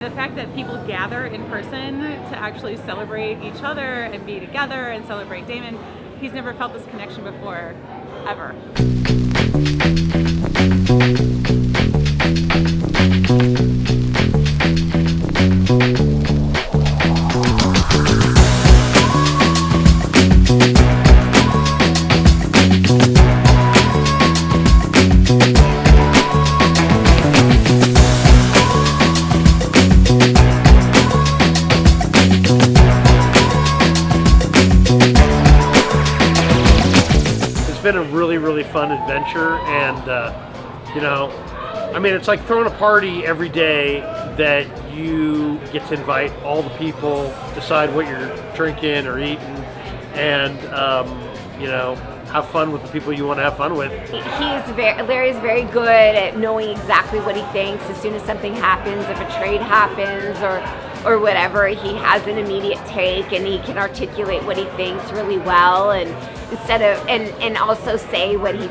The fact that people gather in person to actually celebrate each other and be together and celebrate Damon, he's never felt this connection before, ever. It's been a really fun adventure, and I mean, it's like throwing a party every day that you get to invite all the people, decide what you're drinking or eating, and have fun with the people you want to have fun with. Larry's very good at knowing exactly what he thinks as soon as something happens. If a trade happens or whatever, he has an immediate take, and he can articulate what he thinks really well, and instead of and also say what he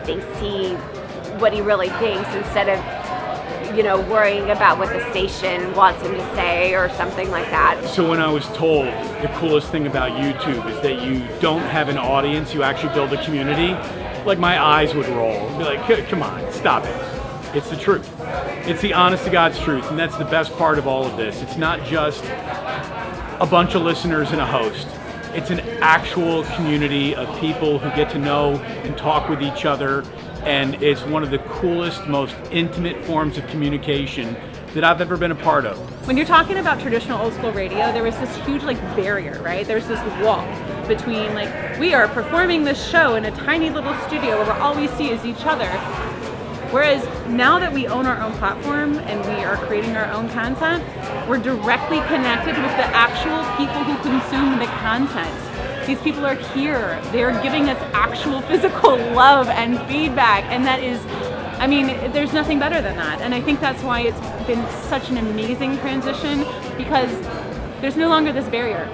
really thinks, instead of worrying about what the station wants him to say or something like that. So when I was told the coolest thing about YouTube is that you don't have an audience, you actually build a community, like my eyes would roll. I'd be like, come on, stop it. It's the truth. It's the honest to God's truth, and that's the best part of all of this. It's not just a bunch of listeners and a host. It's an actual community of people who get to know and talk with each other, and it's one of the coolest, most intimate forms of communication that I've ever been a part of. When you're talking about traditional old school radio, there was this huge barrier, right? There's this wall between we are performing this show in a tiny little studio where all we see is each other. Whereas now that we own our own platform and we are creating our own content, we're directly connected with the actual people who consume the content. These people are here. They're giving us actual physical love and feedback, and that is, there's nothing better than that. And I think that's why it's been such an amazing transition, because there's no longer this barrier.